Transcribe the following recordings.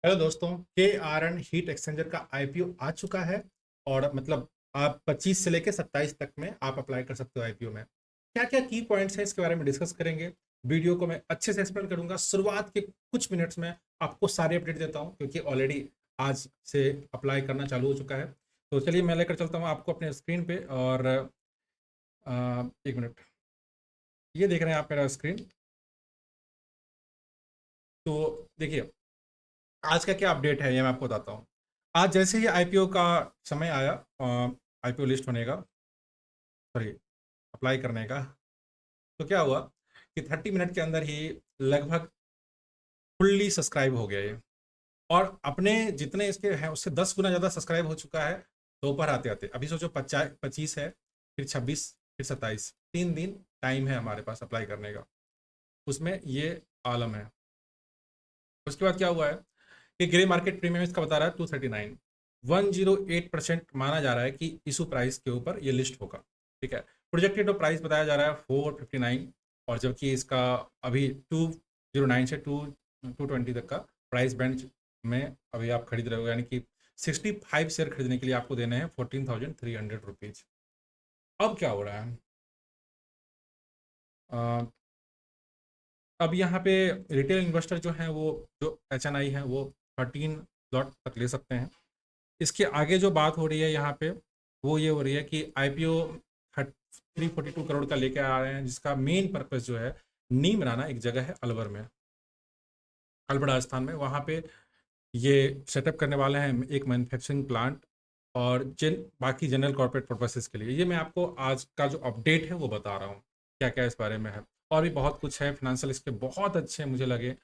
Hello दोस्तों, KRN heat exchanger का IPO आ चुका है। और मतलब आप 25 से लेकर 27 तक में आप अप्लाई कर सकते हो आईपीओ में। क्या क्या की पॉइंट्स हैं इसके बारे में डिस्कस करेंगे। वीडियो को मैं अच्छे से एक्सप्लेन करूंगा। शुरुआत के कुछ मिनट्स में आपको सारे अपडेट देता हूं क्योंकि ऑलरेडी आज से अप्लाई करना चालू हो चुका है। तो चलिए मैं लेकर चलता हूँ आपको अपने स्क्रीन पे। और एक मिनट, ये देख रहे हैं आप मेरा स्क्रीन। तो देखिए आज का क्या अपडेट है ये मैं आपको बताता हूँ। आज जैसे ही आईपीओ का समय आया, आईपीओ लिस्ट होने का, सॉरी अप्लाई करने का, तो क्या हुआ कि 30 मिनट के अंदर ही लगभग फुल्ली सब्सक्राइब हो गया ये। और अपने जितने इसके हैं उससे 10 गुना ज़्यादा सब्सक्राइब हो चुका है। तो ऊपर आते आते अभी सोचो 25 है, फिर 26, फिर 27, 3 दिन टाइम है हमारे पास अप्लाई करने का। उसमें ये आलम है। उसके बाद क्या हुआ है कि ग्रे मार्केट प्रीमियम इसका बता रहा है 239, 108% माना जा रहा है कि इशू प्राइस के ऊपर ये लिस्ट होगा। ठीक है। प्रोजेक्टेड प्राइस बताया जा रहा है 459, और जबकि इसका अभी 209 से 220 तक का प्राइस बैंड में अभी आप खरीद रहे हो, यानी कि 65 शेयर खरीदने के लिए आपको देने हैं 14,300 रुपीज। अब क्या हो रहा है, अब यहाँ पे रिटेल इन्वेस्टर जो हैं वो, जो HNI है वो 13 लॉट तक ले सकते हैं। इसके आगे जो बात हो रही है यहाँ पे वो ये हो रही है कि आईपीओ 342 करोड़ का लेके आ रहे हैं, जिसका मेन पर्पस जो है नीम राना एक जगह है अलवर में, अलवर राजस्थान में। वहाँ पे ये सेटअप करने वाले हैं एक मैन्युफैक्चरिंग प्लांट, और जिन बाकी जनरल कॉर्पोरेट पर्पसेस के लिए। ये मैं आपको आज का जो अपडेट है वो बता रहा हूँ, क्या क्या इस बारे में है। और भी बहुत कुछ है, फिनेंशियल इसके बहुत अच्छे मुझे लगे।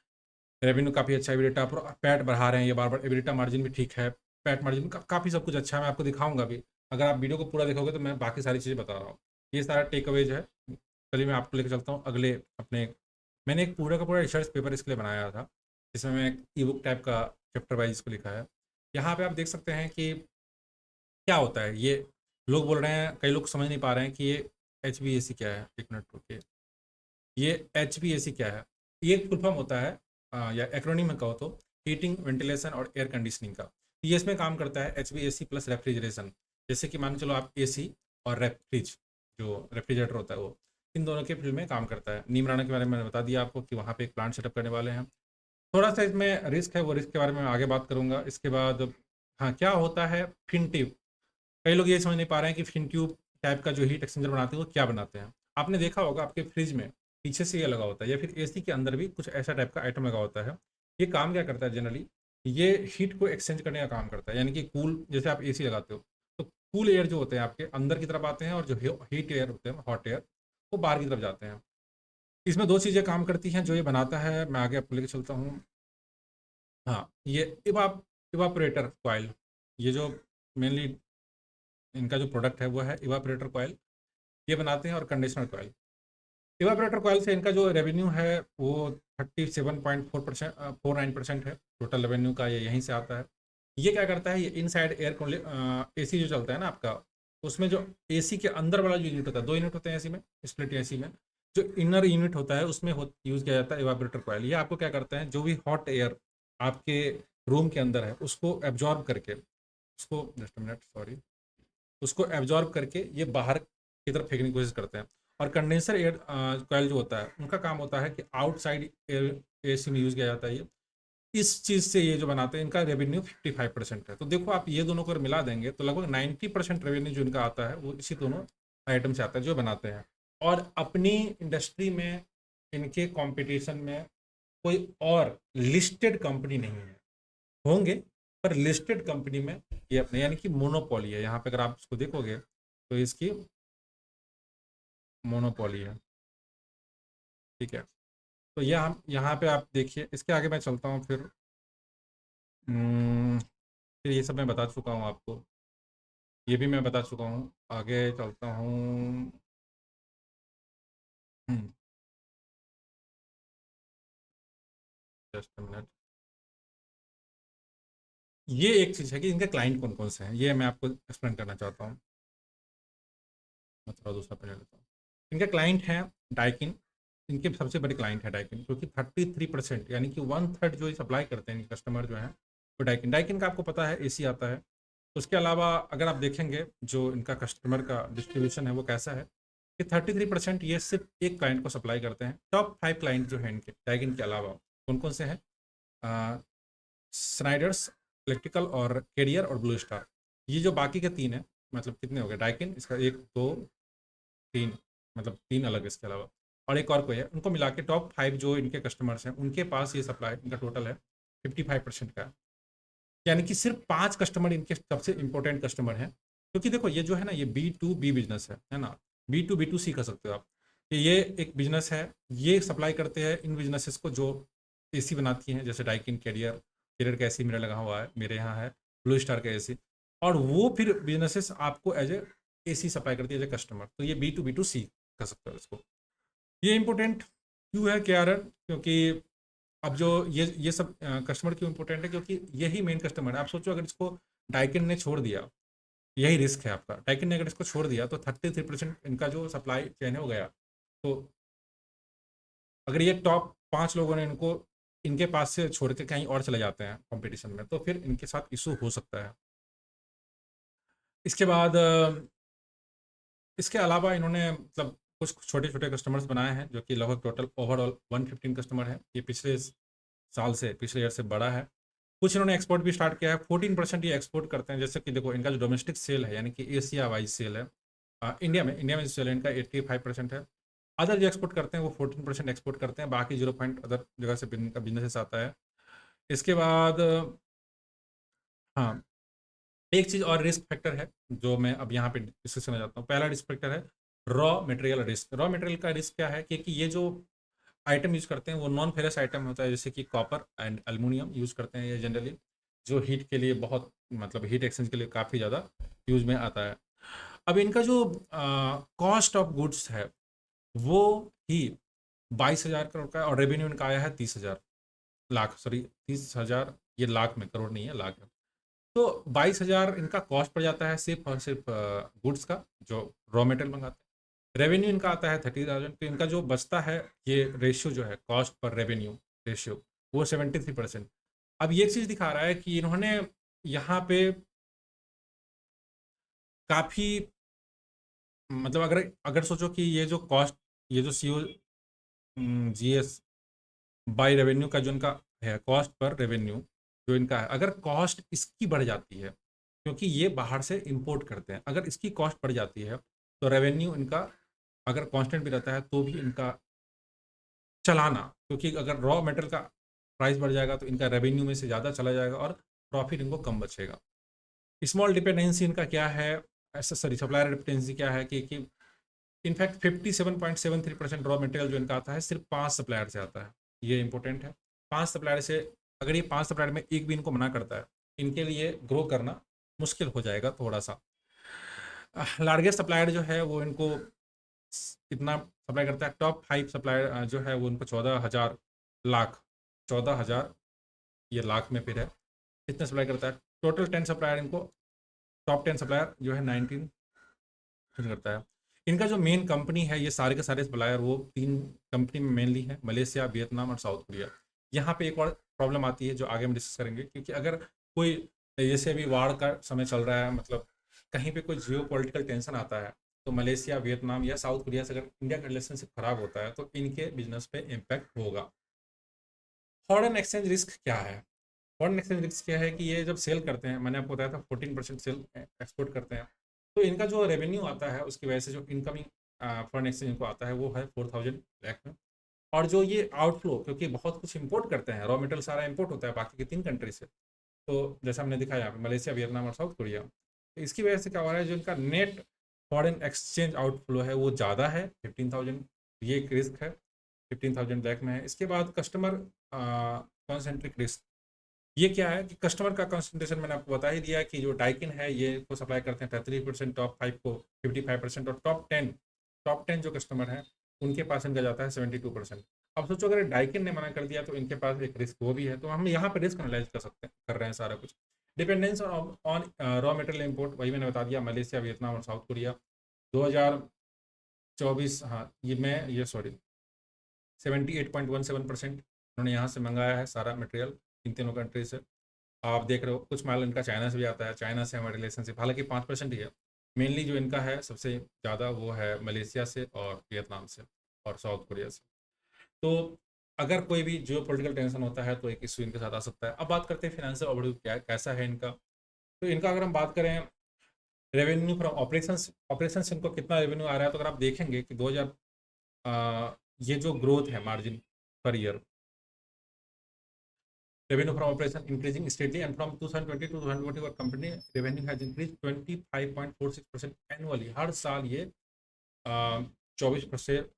रेवेन्यू काफ़ी अच्छा, एबिलिटा पैट बढ़ा रहे हैं ये बार बार, एबिलिटा मार्जिन भी ठीक है, पैट मार्जिन काफ़ी सब कुछ अच्छा है। मैं आपको दिखाऊंगा भी, अगर आप वीडियो को पूरा देखोगे तो मैं बाकी सारी चीज़ें बता रहा हूँ। ये सारा टेक अवेज है। चलिए मैं आपको लेकर चलता हूँ अगले अपने। मैंने एक पूरा का पूरा रिसर्च पेपर इसके लिए बनाया था, जिसमें मैं एक ई बुक टाइप का चैप्टर वाइज इसको लिखा है। यहाँ पे आप देख सकते हैं कि क्या होता है ये। लोग बोल रहे हैं, कई लोग समझ नहीं पा रहे हैं कि ये HVAC क्या है। एक मिनट रुकिए, ये HVAC क्या है। ये फुल फॉर्म होता है, या एक्रोनिम में कहो तो हीटिंग, वेंटिलेशन और एयर कंडीशनिंग का। ये इसमें काम करता है HVAC प्लस रेफ्रिजरेशन। जैसे कि मान के चलो आप AC और रेफ्रिज, जो रेफ्रिजरेटर होता है वो, इन दोनों के फील्ड में काम करता है। नीम राणा के बारे में मैंने बता दिया आपको कि वहाँ पे एक प्लांट सेटअप करने वाले हैं। थोड़ा सा इसमें रिस्क है, वो रिस्क के बारे में मैं आगे बात करूंगा। इसके बाद हाँ, क्या होता है फिनट्यूब। कई लोग ये समझ नहीं पा रहे हैं कि फिनट्यूब टाइप का जो हीट एक्सचेंजर बनाते हैं वो क्या बनाते हैं। आपने देखा होगा आपके फ्रिज में पीछे से ये लगा होता है, या फिर AC के अंदर भी कुछ ऐसा टाइप का आइटम लगा होता है। ये काम क्या करता है जनरली, ये हीट को एक्सचेंज करने का काम करता है। यानी कि कूल, जैसे आप AC लगाते हो तो कूल एयर जो होते हैं आपके अंदर की तरफ आते हैं, और जो हीट एयर होते हैं, हॉट एयर, वो बाहर की तरफ जाते हैं। इसमें दो चीज़ें काम करती हैं जो ये बनाता है, मैं आगे आपको लेके चलता हूँ। हाँ, ये इवापोरेटर कॉइल, ये जो मेनली इनका जो प्रोडक्ट है वो है इवापोरेटर कॉइल, ये बनाते हैं। और कंडीशनर कॉइल। इवापोरेटर कॉइल से इनका जो रेवेन्यू है वो 37.4% है। टोटल रेवेन्यू का ये यहीं से आता है। ये क्या करता है, ये इनसाइड AC जो चलता है ना आपका, उसमें जो AC के अंदर वाला जो यूनिट होता है, 2 यूनिट होते हैं AC में, स्प्लिट AC में। जो इनर यूनिट होता है उसमें यूज़ किया जाता है इवापोरेटर कॉइल। ये आपको क्या करता है, जो भी हॉट एयर आपके रूम के अंदर है उसको एब्जॉर्ब करके, उसको जस्ट मिनट सॉरी, उसको एब्जॉर्ब करके ये बाहर की तरफ फेंकने की कोशिश करते हैं। और कंडेंसर एयर कॉइल जो होता है उनका काम होता है कि आउटसाइड एयर AC में यूज़ किया जाता है ये। इस चीज़ से ये जो बनाते हैं, इनका रेवेन्यू 55% है। तो देखो आप ये दोनों को अगर मिला देंगे तो लगभग 90% रेवेन्यू जो इनका आता है वो इसी दोनों आइटम से आता है जो बनाते हैं। और अपनी इंडस्ट्री में इनके कंपटीशन में कोई और लिस्टेड कंपनी नहीं है। होंगे, पर लिस्टेड कंपनी में ये अपने, यानी कि मोनोपोली है। यहाँ पे अगर आप इसको देखोगे तो इसकी मोनोपोली है। ठीक है। तो यहाँ पे आप देखिए, इसके आगे मैं चलता हूँ फिर। फिर ये सब मैं बता चुका हूँ आपको, ये भी मैं बता चुका हूँ। आगे चलता हूँ। Just minute. ये एक चीज़ है कि इनके क्लाइंट कौन कौन से हैं, ये मैं आपको एक्सप्लेन करना चाहता हूँ। मैं थोड़ा दूसरा पढ़ लेता हूँ। इनके क्लाइंट हैं डाइकिन। इनके सबसे बड़े क्लाइंट है डाइकिन, क्योंकि 33%, यानी कि 1/3 जो सप्लाई करते हैं कस्टमर जो हैं वो डाइकिन डाइकिन का आपको पता है एसी आता है। उसके अलावा अगर आप देखेंगे जो इनका कस्टमर का डिस्ट्रीब्यूशन है वो कैसा है कि 33% ये सिर्फ एक क्लाइंट को सप्लाई करते हैं। टॉप 5 क्लाइंट जो है इनके डाइकिन के अलावा कौन कौन से हैं? स्नाइडर्स इलेक्ट्रिकल और कैरियर और ब्लू स्टार। ये जो बाकी के तीन है, मतलब कितने हो गए? डाइकिन इसका एक दो तीन, मतलब तीन अलग इसके अलावा और एक और कोई है, उनको मिला के टॉप 5 जो इनके कस्टमर्स हैं उनके पास ये सप्लाई इनका टोटल है 55% का। यानी कि सिर्फ 5 कस्टमर इनके सबसे इंपॉर्टेंट कस्टमर हैं। क्योंकि देखो ये जो है ना, ये B2B बिजनेस है ना। B2B2C कर सकते हो आप कि ये एक बिजनेस है, ये सप्लाई करते हैं इन बिजनेसेस को जो एसी बनाती हैं, जैसे डाइकिन, कैरियर। कैरियर का एसी मेरा लगा हुआ है, मेरे यहाँ है ब्लू स्टार का एसी। और वो फिर बिजनेसेस आपको एज ए सी सप्लाई करती है एज ए कस्टमर। तो ये B2B2C कर सकते हो इसको। ये इंपॉर्टेंट क्यों है क्या रन? क्योंकि अब जो ये सब कस्टमर क्यों इंपॉर्टेंट है? क्योंकि यही मेन कस्टमर है। आप सोचो अगर इसको डाइकिन ने छोड़ दिया, यही रिस्क है आपका। डाइकिन ने अगर इसको छोड़ दिया तो 33% इनका जो सप्लाई चेन हो गया। तो अगर ये टॉप 5 लोगों ने इनको इनके पास से छोड़ के कहीं और चले जाते हैं कंपटीशन में, तो फिर इनके साथ इशू हो सकता है। इसके बाद इसके अलावा इन्होंने मतलब कुछ छोटे छोटे कस्टमर्स बनाए हैं जो कि लगभग टोटल ओवरऑल 115 कस्टमर है। ये पिछले साल से, पिछले ईयर से बड़ा है। कुछ इन्होंने एक्सपोर्ट भी स्टार्ट किया है। 14% ये एक्सपोर्ट करते हैं। जैसे कि देखो इनका जो डोमेस्टिक सेल है, यानी कि एशिया वाइज सेल है, इंडिया में जो सेल है इनका 85% है। अदर जो एक्सपोर्ट करते हैं वो 14% एक्सपोर्ट करते हैं, बाकी 0 पॉइंट अदर जगह से इनका बिजनेस आता है। इसके बाद हाँ, एक चीज़ और रिस्क फैक्टर है जो मैं अब यहाँ पे डिस्कस करना चाहता हूँ। पहला रिस्क फैक्टर है raw material risk. Raw material का रिस्क क्या है? क्योंकि ये जो आइटम यूज़ करते हैं वो नॉन फेरस आइटम होता है, जैसे कि कॉपर एंड एल्युमिनियम यूज़ करते हैं ये जनरली, जो हीट के लिए बहुत, मतलब हीट एक्सचेंज के लिए काफ़ी ज़्यादा यूज़ में आता है। अब इनका जो कॉस्ट ऑफ गुड्स है वो ही 22,000 करोड़ का है और रेवेन्यू इनका आया है 30,000 लाख, सॉरी 30,000, ये लाख में, करोड़ नहीं है, लाख है। तो 22,000 इनका कॉस्ट पड़ जाता है सिर्फ और सिर्फ गुड्स का, जो रॉ मटेरियल मंगाते हैं। रेवेन्यू इनका आता है 30,000। तो इनका जो बचता है, ये रेशियो जो है कॉस्ट पर रेवेन्यू रेशियो, वो 73%। अब ये चीज़ दिखा रहा है कि इन्होंने यहाँ पे काफ़ी, मतलब अगर अगर सोचो कि ये जो कॉस्ट, ये जो GS बाई रेवेन्यू का जो इनका है, कॉस्ट पर रेवेन्यू जो इनका है, अगर कॉस्ट इसकी बढ़ जाती है, क्योंकि ये बाहर से इंपोर्ट करते हैं, अगर इसकी कॉस्ट बढ़ जाती है तो रेवेन्यू इनका अगर कांस्टेंट भी रहता है तो भी इनका चलाना, क्योंकि अगर रॉ मटेरियल का प्राइस बढ़ जाएगा तो इनका रेवेन्यू में से ज़्यादा चला जाएगा और प्रॉफिट इनको कम बचेगा। स्मॉल डिपेंडेंसी इनका क्या है, ऐसा सॉरी सप्लायर डिपेंडेंसी क्या है कि इनफैक्ट 57.73% रॉ मटेरियल जो इनका आता है सिर्फ 5 सप्लायर से आता है। ये इंपॉर्टेंट है। 5 सप्लायर से, अगर ये 5 सप्लायर में एक भी इनको मना करता है, इनके लिए ग्रो करना मुश्किल हो जाएगा थोड़ा सा। लार्जेस्ट सप्लायर जो है वो इनको कितना सप्लाई करता है? टॉप 5 सप्लायर जो है वो इनको 14,000 लाख, 14,000 ये लाख में फिर है, कितने सप्लाई करता है? टोटल 10 सप्लायर इनको, टॉप 10 सप्लायर जो है 19 करता है। इनका जो मेन कंपनी है, ये सारे के सारे सप्लायर वो 3 कंपनी में मेनली है, मलेशिया, वियतनाम और साउथ कोरिया। यहाँ पे एक और प्रॉब्लम आती है जो आगे हम डिस्कस करेंगे, क्योंकि अगर कोई, जैसे अभी वार का समय चल रहा है, मतलब कहीं पे कोई जियो पॉलिटिकल टेंशन आता है, तो मलेशिया, वियतनाम या साउथ कोरिया से अगर इंडिया का रिलेशनशिप खराब होता है तो इनके बिजनेस पे इम्पैक्ट होगा। फॉरेन एक्सचेंज रिस्क क्या है? फॉरेन एक्सचेंज रिस्क क्या है कि ये जब सेल करते हैं, मैंने आपको बताया था 14% सेल एक्सपोर्ट करते हैं, तो इनका जो रेवेन्यू आता है उसकी वजह से जो इनकमिंग फॉरेन एक्सचेंज इनको आता है वो है 4,000 लाख में। और जो ये आउटफ्लो, क्योंकि बहुत कुछ इंपोर्ट करते हैं, रॉ मटेरियल सारा इंपोर्ट होता है बाकी के 3 कंट्री से, तो जैसा हमने दिखाया यहाँ पे मलेशिया, वियतनाम और साउथ कोरिया, तो इसकी वजह से क्या हो रहा है, जो इनका नेट फॉरेन एक्सचेंज आउटफ्लो है वो ज़्यादा है 15,000। ये एक रिस्क है, 15,000 लाख में है। इसके बाद कस्टमर कॉन्सेंट्रिक रिस्क, ये क्या है कि कस्टमर का कंसंट्रेशन मैंने आपको बता ही दिया कि जो डाइकिन है ये को सप्लाई करते हैं 33%, टॉप 5 को 55% और टॉप टेन जो कस्टमर हैं उनके पास इनका जाता है 72%। अब सोचो अगर डाइकिन ने मना कर दिया तो इनके पास एक रिस्क वो भी है। तो हम यहाँ पर रिस्क एनालाइज कर सकते हैं, कर रहे हैं सारा कुछ। Dependence on raw material import, वही मैंने बता दिया, मलेशिया, वियतनाम और साउथ कोरिया। 2024, हाँ ये सॉरी 78.17% उन्होंने यहाँ से मंगाया है सारा मटेरियल इन तीनों कंट्री से। आप देख रहे हो कुछ माल इनका चाइना से भी आता है, चाइना से हमारा रिलेशनशिप हालांकि 5% ही है। मेनली जो इनका है सबसे ज़्यादा वो है मलेशिया से और वियतनाम से और साउथ कोरिया से। तो अगर कोई भी जियो पोलिटिकल टेंशन होता है तो एक इशू इनके साथ आ सकता है। अब बात करते हैं फिनेंशियल ओवरव्यू क्या कैसा है इनका। तो इनका अगर हम बात करें रेवेन्यू फ्रॉम ऑपरेशंस, ऑपरेशंस इनको कितना रेवेन्यू आ रहा है, तो अगर आप देखेंगे कि 2000 ये जो ग्रोथ है margin per year, revenue from operation increasing steadily and from 2020 to 2021 company revenue has increased 25.46% annually। हर साल ये 24%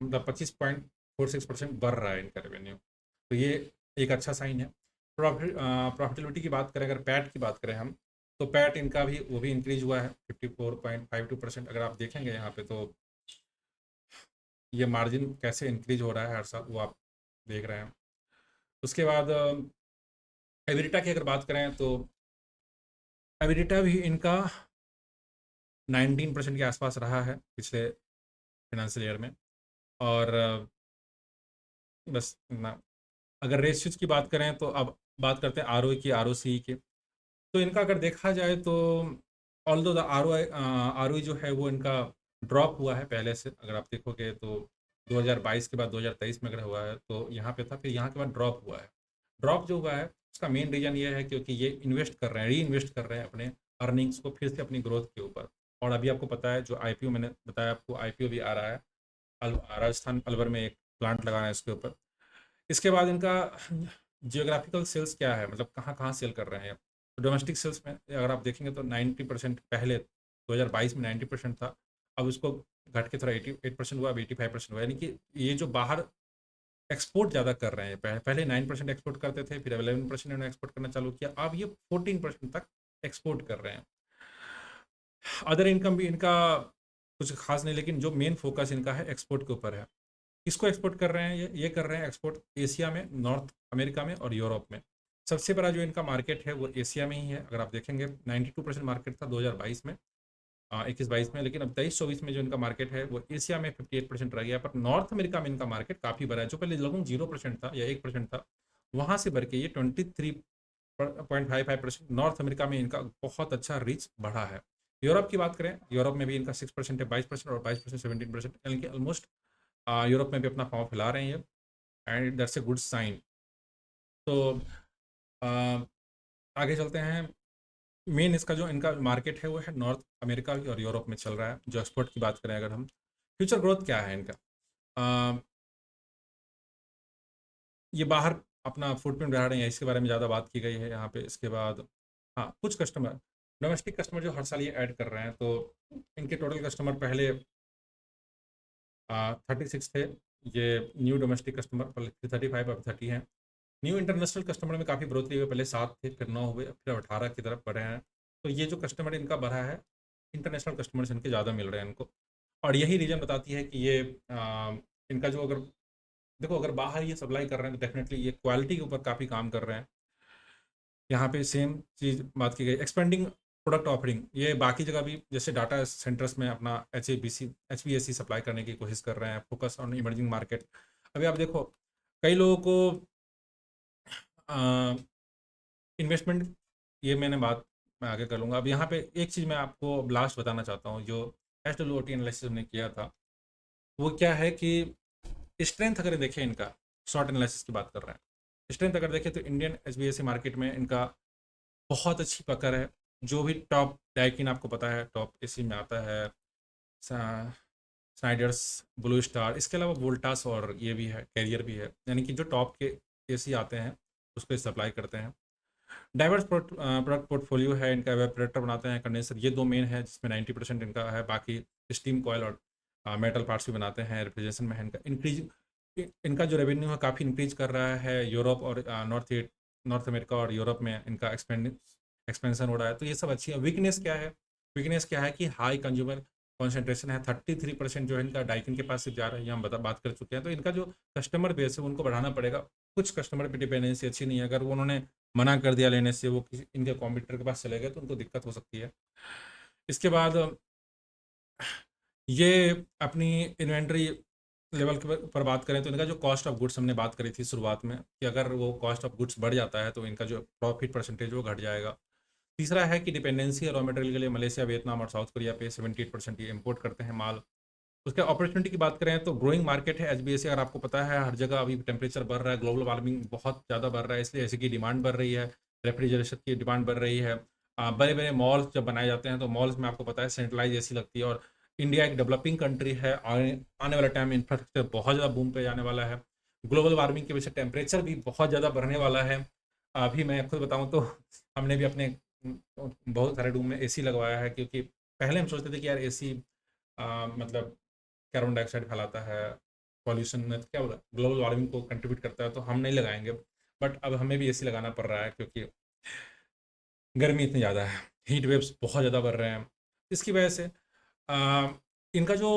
मतलब 25.46% बढ़ रहा है इनका रेवेन्यू। तो ये एक अच्छा साइन है। प्रॉफिटेबिलिटी की बात करें, अगर पैट की बात करें हम, तो पैट इनका भी वो भी इंक्रीज हुआ है 54.52%। अगर आप देखेंगे यहाँ पे तो ये मार्जिन कैसे इंक्रीज हो रहा है हर साल वो आप देख रहे हैं। उसके बाद एबिलिटा की अगर बात करें तो एबिलिटा भी इनका 19% के आसपास रहा है पिछले फाइनेंशियल ईयर में। और बस ना, अगर रेशियोज की बात करें तो अब बात करते हैं आर की, आर की। तो इनका अगर देखा जाए तो ऑल्दो द आर जो है वो इनका ड्रॉप हुआ है पहले से। अगर आप देखोगे तो 2022 के बाद 2023 में अगर हुआ है तो यहाँ पे था, फिर यहाँ के बाद ड्रॉप हुआ है। ड्रॉप जो हुआ है उसका मेन रीज़न ये है क्योंकि ये इन्वेस्ट कर रहे हैं, री इन्वेस्ट कर रहे हैं अपने अर्निंग्स को फिर से अपनी ग्रोथ के ऊपर। और अभी आपको पता है जो आईपीओ मैंने बताया आपको, आईपीओ भी आ रहा है राजस्थान अलवर में एक प्लांट लगाना है इसके ऊपर। इसके बाद इनका जियोग्राफिकल सेल्स क्या है, मतलब कहाँ कहाँ सेल कर रहे हैं। तो डोमेस्टिक सेल्स में अगर आप देखेंगे तो 90%, पहले 2022 में 90% था, अब उसको घट के थोड़ा 88% हुआ, अब 85% हुआ। यानी कि ये जो बाहर एक्सपोर्ट ज़्यादा कर रहे हैं, पहले 9% एक्सपोर्ट करते थे, फिर 11% इन्होंने एक्सपोर्ट करना चालू किया, अब ये 14% तक एक्सपोर्ट कर रहे हैं। अदर इनकम भी इनका कुछ खास नहीं, लेकिन जो मेन फोकस इनका है एक्सपोर्ट के ऊपर है। किसको एक्सपोर्ट कर रहे हैं ये कर रहे हैं एक्सपोर्ट एशिया में, नॉर्थ अमेरिका में और यूरोप में। सबसे बड़ा जो इनका मार्केट है वो एशिया में ही है। अगर आप देखेंगे 92% मार्केट था 2022 में, 21-22 में, लेकिन अब 23-24 में जो इनका मार्केट है वो एशिया में 58% रह गया। पर नॉर्थ अमेरिका में इनका मार्केट काफ़ी बड़ा है, जो पहले लगभग 0% था या 1% था, वहाँ से बढ़ के ये 23.55% नॉर्थ अमेरिका में इनका बहुत अच्छा रीच बढ़ा है। यूरोप की बात करें, यूरोप में भी इनका 6% है, 22% और 22% 17%, यानी कि ऑलमोस्ट यूरोप में भी अपना पाँव फैला रहे हैं ये, and that's a good sign. तो आ, आगे चलते हैं। मेन इसका जो इनका मार्केट है वो है नॉर्थ अमेरिका और यूरोप में चल रहा है। जो एक्सपोर्ट की बात करें अगर हम, फ्यूचर ग्रोथ क्या है इनका, आ, ये बाहर अपना फुटप्रिंट बढ़ा रहे हैं, इसके बारे में ज़्यादा बात की गई है यहाँ पे। इसके बाद हाँ, कुछ कस्टमर, डोमेस्टिक कस्टमर जो हर साल ये ऐड कर रहे हैं, तो इनके टोटल कस्टमर पहले 36 थे। ये न्यू डोमेस्टिक कस्टमर पहले 35, अब 30 हैं। न्यू इंटरनेशनल कस्टमर में काफ़ी बढ़ोतरी हुई, पहले 7 थे, फिर 9 हुए, फिर 18 की तरफ बढ़े हैं। तो ये जो कस्टमर इनका बढ़ा है, इंटरनेशनल कस्टमर्स इनके ज़्यादा मिल रहे हैं इनको। और यही रीज़न बताती है कि ये इनका जो, अगर देखो अगर बाहर ये सप्लाई कर रहे हैं तो डेफिनेटली ये क्वालिटी के ऊपर काफ़ी काम कर रहे हैं। यहाँ पे सेम चीज़ बात की गई, एक्सपेंडिंग प्रोडक्ट ऑफरिंग, ये बाकी जगह भी जैसे डाटा सेंटर्स में अपना HVAC सप्लाई करने की कोशिश कर रहे हैं, फोकस ऑन इमर्जिंग मार्केट। अभी आप देखो कई लोगों को इन्वेस्टमेंट, ये मैंने बात मैं आगे कर लूँगा। अब यहाँ पे एक चीज़ मैं आपको लास्ट बताना चाहता हूँ, जो SWOT एनालिसिस हमने किया था, वो क्या है कि स्ट्रेंथ अगर देखें इनका, शॉर्ट एनालिसिस की बात कर रहे हैं, स्ट्रेंथ अगर देखें तो इंडियन HVAC मार्केट में इनका बहुत अच्छी पकड़ है। जो भी टॉप डाइकिन आपको पता है टॉप एसी में आता है, स्नाइडर्स, ब्लू स्टार, इसके अलावा वोल्टास और ये भी है, कैरियर भी है, यानी कि जो टॉप के एसी आते हैं उसको सप्लाई करते हैं। डाइवर्स प्रोडक्ट पोर्टफोलियो है इनका, एवापोरेटर बनाते हैं, कंडेंसर, ये दो मेन है जिसमें 90% इनका है। बाकी स्टीम कॉयल और मेटल पार्ट्स भी बनाते हैं। रेफ्रिजरेशन में है इनका इंक्रीज, इनका जो रेवेन्यू है काफ़ी इंक्रीज कर रहा है। यूरोप और नॉर्थ अमेरिका और यूरोप में इनका एक्सपेंशन हो रहा है। तो ये सब अच्छी है। वीकनेस क्या है, वीकनेस क्या है कि हाई कंज्यूमर कॉन्सेंट्रेशन है, 33% जो है इनका डाइकिन के पास सिर्फ जा रहा है, ये हम बात कर चुके हैं। तो इनका जो कस्टमर बेस है उनको बढ़ाना पड़ेगा। कुछ कस्टमर पे डिपेंडेंसी अच्छी नहीं है, अगर वो उन्होंने मना कर दिया लेने से, वो किसी इनके कॉम्पिटिटर के पास चले गए तो उनको दिक्कत हो सकती है। इसके बाद ये अपनी इन्वेंट्री लेवल के पर बात करें तो इनका जो कॉस्ट ऑफ गुड्स हमने बात करी थी शुरुआत में कि अगर वो कॉस्ट ऑफ गुड्स बढ़ जाता है तो इनका जो प्रॉफिट परसेंटेज वो घट जाएगा। तीसरा है कि डिपेंडेंसी है रॉ मटेरियल के लिए मलेशिया, वियतनाम और साउथ कोरिया पे 78% ये इम्पोर्ट करते हैं माल। उसके अपॉर्चुनिटी की बात करें तो ग्रोइंग मार्केट है एचबीएसी, अगर आपको पता है हर जगह अभी टेम्परेचर बढ़ रहा है, ग्लोबल वार्मिंग बहुत ज़्यादा बढ़ रहा है, इसलिए एसी की डिमांड बढ़ रही है, रेफ्रिजरेशन की डिमांड बढ़ रही है। बड़े बड़े मॉल्स जब बनाए जाते हैं तो मॉल्स में आपको पता है सेंट्रलाइज एसी लगती है, और इंडिया एक डेवलपिंग कंट्री है, आने वाला टाइम में इंफ्रास्ट्रक्चर बहुत ज़्यादा बूम पे जाने वाला है। ग्लोबल वार्मिंग की वजह से टेम्परेचर भी बहुत ज़्यादा बढ़ने वाला है। अभी मैं खुद बताऊँ तो हमने भी अपने बहुत सारे रूम में एसी लगवाया है, क्योंकि पहले हम सोचते थे कि यार एसी मतलब कार्बन डाइऑक्साइड फैलाता है, पॉल्यूशन में क्या बोला ग्लोबल वार्मिंग को कंट्रीब्यूट करता है, तो हम नहीं लगाएंगे। बट अब हमें भी एसी लगाना पड़ रहा है क्योंकि गर्मी इतनी ज़्यादा है, हीट वेव्स बहुत ज़्यादा बढ़ रहे हैं। इसकी वजह से आ, इनका जो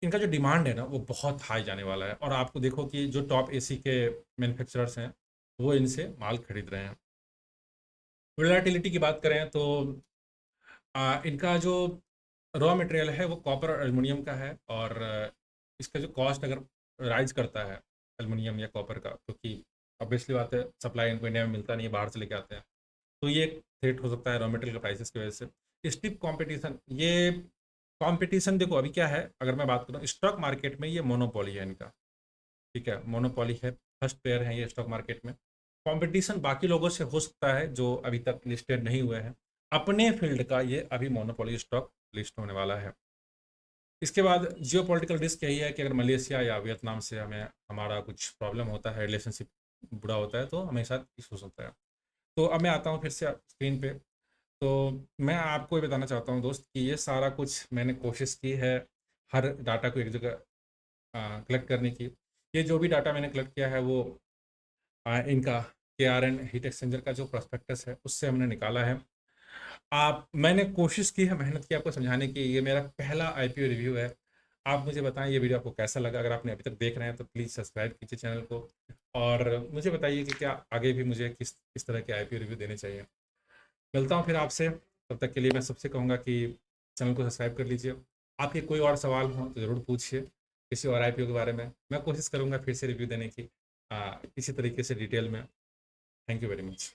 इनका जो डिमांड है ना वो बहुत हाई जाने वाला है, और आपको देखो कि जो टॉप एसी के मैन्युफैक्चरर्स हैं वो इनसे माल खरीद रहे हैं। वोलेटिलिटी की बात करें तो इनका जो रॉ मटेरियल है वो कॉपर और एल्युमिनियम का है, और इसका जो कॉस्ट अगर राइज करता है एल्युमिनियम या कॉपर का, क्योंकि ऑब्वियसली बात है सप्लाई इनको इंडिया में मिलता नहीं है, बाहर से लेके आते हैं, तो ये एक थ्रेट हो सकता है रॉ मटेरियल के प्राइसेस की वजह से। स्टिप कंपटीशन, ये कंपटीशन देखो अभी क्या है, अगर मैं बात करूँ स्टॉक मार्केट में ये मोनोपोली है इनका, ठीक है, मोनोपोली है, फर्स्ट प्लेयर है ये स्टॉक मार्केट में। कंपटीशन बाकी लोगों से हो सकता है जो अभी तक लिस्टेड नहीं हुए हैं, अपने फील्ड का ये अभी मोनोपोली स्टॉक लिस्ट होने वाला है। इसके बाद जियो पॉलिटिकल रिस्क यही है कि अगर मलेशिया या वियतनाम से हमें हमारा कुछ प्रॉब्लम होता है, रिलेशनशिप बुरा होता है, तो हमें साथ इशू होता है। तो अब मैं आता हूँ फिर से स्क्रीन पे। तो मैं आपको ये बताना चाहता हूँ दोस्त कि ये सारा कुछ मैंने कोशिश की है हर डाटा को एक जगह कलेक्ट करने की। ये जो भी डाटा मैंने कलेक्ट किया है वो इनका KRN हीट एक्सचेंजर का जो प्रोस्पेक्टस है उससे हमने निकाला है। आप मैंने कोशिश की है, मेहनत की आपको समझाने की, ये मेरा पहला IPO रिव्यू है। आप मुझे बताएं ये वीडियो आपको कैसा लगा, अगर आपने अभी तक देख रहे हैं तो प्लीज़ सब्सक्राइब कीजिए चैनल को, और मुझे बताइए कि क्या आगे भी मुझे किस तरह के IPO रिव्यू देने चाहिए। मिलता हूँ फिर आपसे, तब तक के लिए मैं सबसे कहूँगा कि चैनल को सब्सक्राइब कर लीजिए। आपके कोई और सवाल हो तो ज़रूर पूछिए किसी और IPO के बारे में, मैं कोशिश करूँगा फिर से रिव्यू देने की इसी तरीके से डिटेल में। Thank you very much.